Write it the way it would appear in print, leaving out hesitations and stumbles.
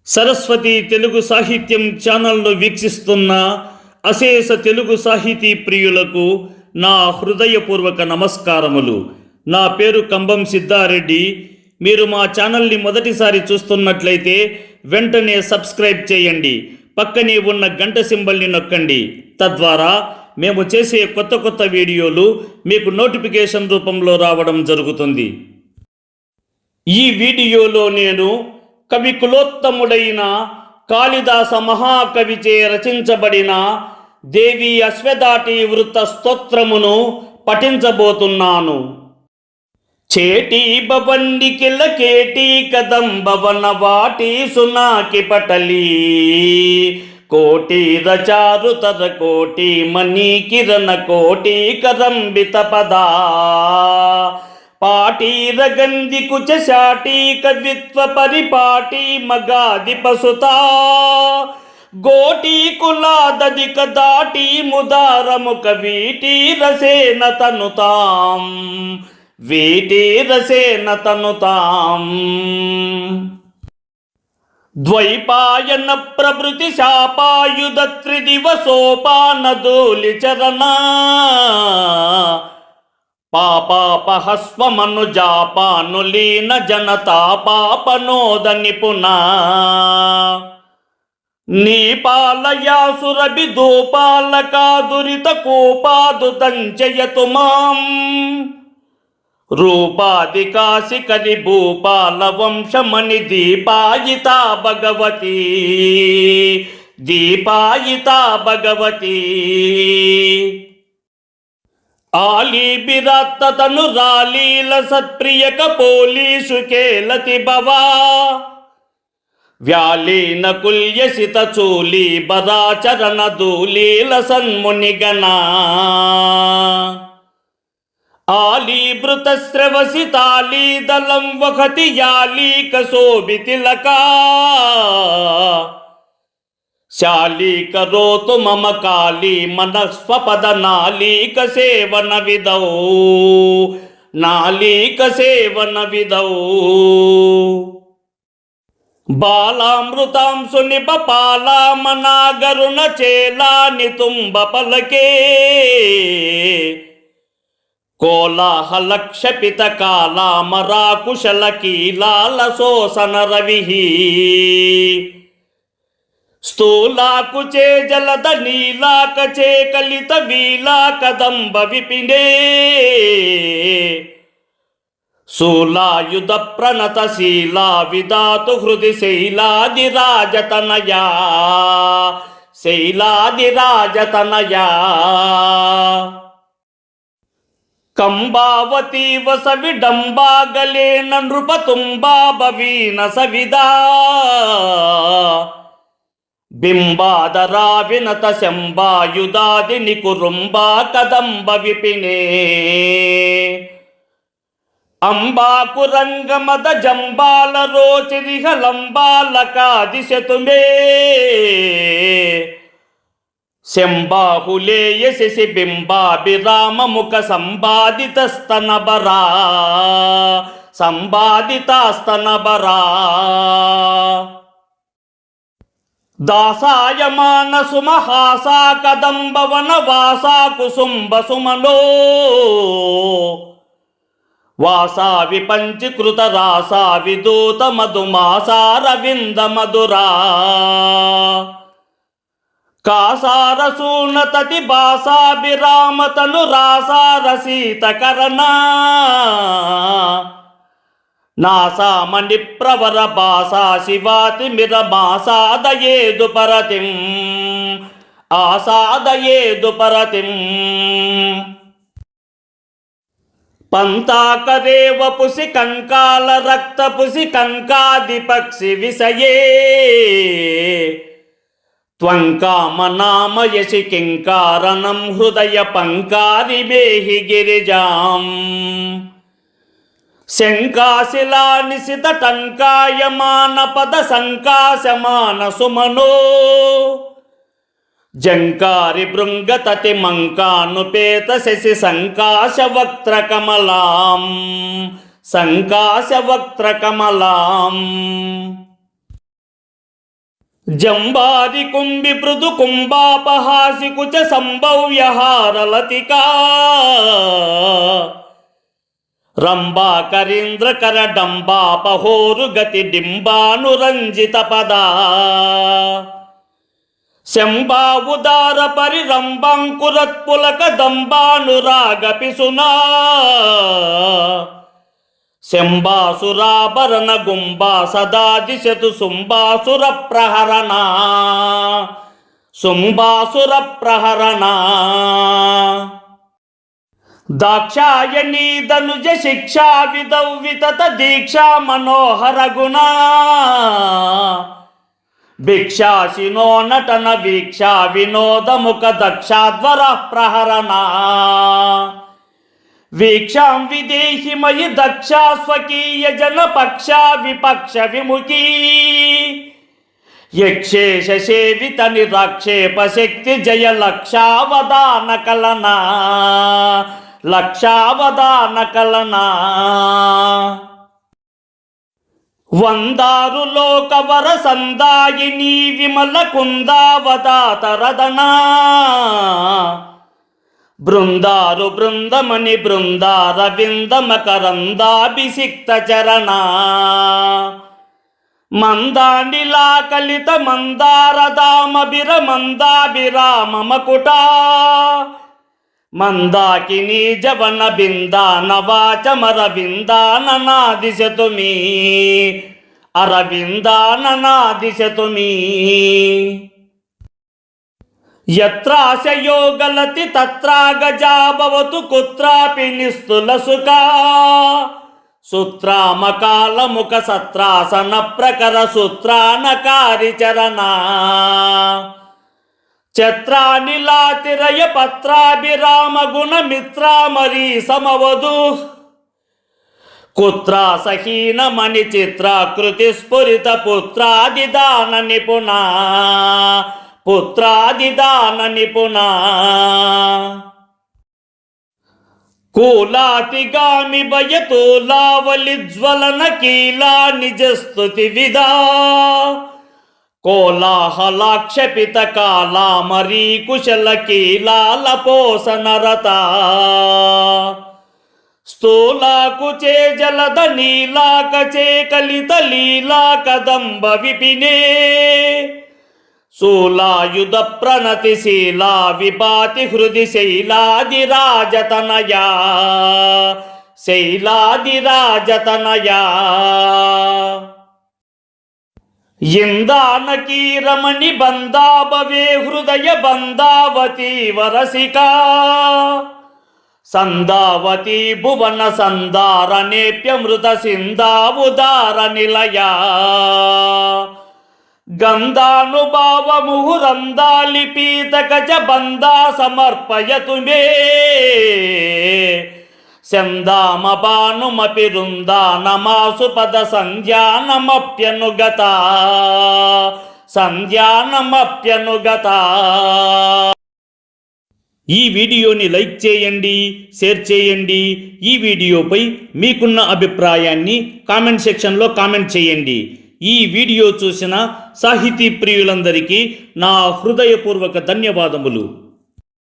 సరస్వతి తెలుగు సాహిత్యం ఛానల్ను వీక్షిస్తున్న అశేష తెలుగు సాహితీ ప్రియులకు నా హృదయపూర్వక నమస్కారములు. నా పేరు కంబం సిద్ధారెడ్డి. మీరు మా ఛానల్ని మొదటిసారి చూస్తున్నట్లయితే వెంటనే సబ్స్క్రైబ్ చేయండి. పక్కనే ఉన్న గంట సింబల్ని నొక్కండి. తద్వారా మేము చేసే కొత్త వీడియోలు మీకు నోటిఫికేషన్ రూపంలో రావడం జరుగుతుంది. ఈ వీడియోలో నేను కవి కులోత్తముడైన కాళిదాస మహాకవిచే రచించబడిన దేవి అశ్వదాటి వృత్త స్తోత్రమును పఠించబోతున్నాను. చేటీ బబండి కిలకేటి కదంబవన వాటి సునాకి పటలి కోటి రచారు తర కోటి మణి కిరణ కోటి కరంబిత పదా పాటీర గంధి కుచ శాటి కవిత్వ పరిపాటి మగాది పసుతా గోటి కులాదధిక దాటి ముదారముఖ వీటి రసేన తనుతాం వీటి రసేన తనుతాం ద్వైపాయన ప్రభృతి శాపాయుధ త్రిదివసోపానదోలి చరణ పాపాపహస్వమనుజాపానులీన జనతా పాపనోద నిపుణ నీపాలయాసురభిదూపాలకాదురిత కోపాదు దంచయతు మాం రూపాదికాశికరి భూపాల వంశమణి దీపాయితా భగవతి దీపాయితా భగవతి ఆలీ బిరాత్తతను రాలీల సత్ప్రియక పోలీసు కేలతి భవా వ్యాలీన కుల్యసిత చూలి బరాచరణ దూలీల సన్మునిగణ ఆలీభృత శ్రవసితాళీ దళం వహతి యాలీక శోభితిలకా శాలీక రోతు మమ కాళీ మనస్వపద నాలీక సేవన విదౌ నాలీక సేవన విదౌ బాలామృతాంశు నిపపాలా మనాగరుణ చేలాని తుంబ పలకే కోలాహలక్షపిత కాలామరాకుశల కీలాల శోసన రవిహి స్థూలాకుచే జలద నీలాకచే కలిత వీలా కదంబ విపినే శూలాయుధ ప్రణత శీలా విదాతు హృది శైలాదిరాజతనయా శైలాదిరాజతనయా కంబావతీ వస విడంబాగలేన నృపతుంబా భవీన సవిదా బింబాదరా వినత శంబాయుధాది నికురుంబా కదంబ విపినే అంబాకురంగమద జంబాల రోచిరిహలంబాలకాదిశతుమే శంబాహులేయ శశి బింబాభిరామముఖ సంబాదితస్తనబరా సంబాదితాస్తనబరా దాసాయమాన సుమహాసా కదంబవన వాసా కుసుంబ సుమలో వాసా విపంచీకృత రాసా విదూత మధుమాసా రవింద మధురా కాసార సూనతతి బాసాభిరామతను రాసా రసీత కరణా నాసామణి ప్రవర బాసా శివాతి మిరమాసాదయేదు పరతిం ఆసాదయేదు పరతిం పంతాకరే వపుసి కంకాల రక్తపుసి కంకాది పక్షి విషయే త్వంకామనామయసి కింకారణం హృదయ పంకారి మేహి గిరిజాం శంకాశిలా నిశిత టంకాయమాన పద సంకాశమాన సుమనో జంకారి భృంగతతి మంకానుపేత శశి సంకాశ వక్త్ర కమలాం సంకాశ వక్త్ర కమలాం జంబారి కుంభి మృదు కుంభాపహాసి కుచ సంభవ్యహారలతికా రంభా కరీంద్ర కర డంబాపహోరు గతి డింబానురంజిత పదా శంభావుదార పరిరంభంకురత్పులక దంబానురాగ పిసునా శంభాసురాభరణ గుంబా సదా దిశతు శుంభాసుర ప్రహరణ శుంభాసుర ప్రహరణ దాక్షాయణీ ధనుజ శిక్షా విదౌవితత దీక్షా మనోహర గుణ భిక్షాసినో నటన వీక్షా వినోద ముఖ దక్షాధ్వర ప్రహరణ వీక్షాం విదేహి మయి దక్షా స్వకీయ జన పక్షా విపక్ష విముఖీ యక్షేష సేవిత నిరాక్షేప శక్తి జయ లక్షావదాన కలనా లక్షావదాన కలనా వందారు లోకవర సందాయిని విమల కుందావతాతరదనా బృందారు బృందమణి బృందార విందమకరందాభిషిక్త చరణ మందానిలా కలిత మందారదామభిర మందాభిరామ మకుటా మందాకిని జవన బిందానవాచమరవిందాననాదిశతు మీ అరవిందాననాదిశతు మీ యత్రాశయో గలతి తత్రాగజా భవతు కుత్రాపి నిస్తుల సుఖా సూత్రామకాలముఖ సత్రాసన ప్రకర సూత్రానకారి చరణ ఛత్రానిలాతిరయ పత్రాభిరామ గుణ మిత్రామరీ సమవధు కుత్రాసహీన మణి చిత్రాకృతి స్ఫురిత పుత్రాదిదాన నిపుణా పుత్రాదిదాన నిపుణా కూలాతిగామి భయతూలావలిజ్వలన కీలా నిజస్తుతి విదా కోలాహలాక్షపిత కాలామరీ కుశల కీలాలపోసనరత స్థూలాకుచే జలద నీలాకచే కలిత లీలా కదంబ విపినే శూలాయుధ ప్రణతిశీలా విభాతి హృది శైలాదిరాజతనయా శైలాదిరాజతనయా ఇందానకీ రమణి బందాభవే హృదయ బందావతీ వరసికా సందావతీ భువన సందారనేప్యమృత సిందావుదార నిలయా గంధానుభావ ముహురందాలిపీతకచ బందా సమర్పయతు మే సందామపానుమపి రుందానమాసు పద సంధ్యానమప్యనుగత సంధ్యానమప్యనుగత. ఈ వీడియోని లైక్ చేయండి, షేర్ చేయండి. ఈ వీడియోపై మీకున్న అభిప్రాయాన్ని కామెంట్ సెక్షన్లో కామెంట్ చేయండి. ఈ వీడియో చూసిన సాహితీ ప్రియులందరికీ నా హృదయపూర్వక ధన్యవాదములు.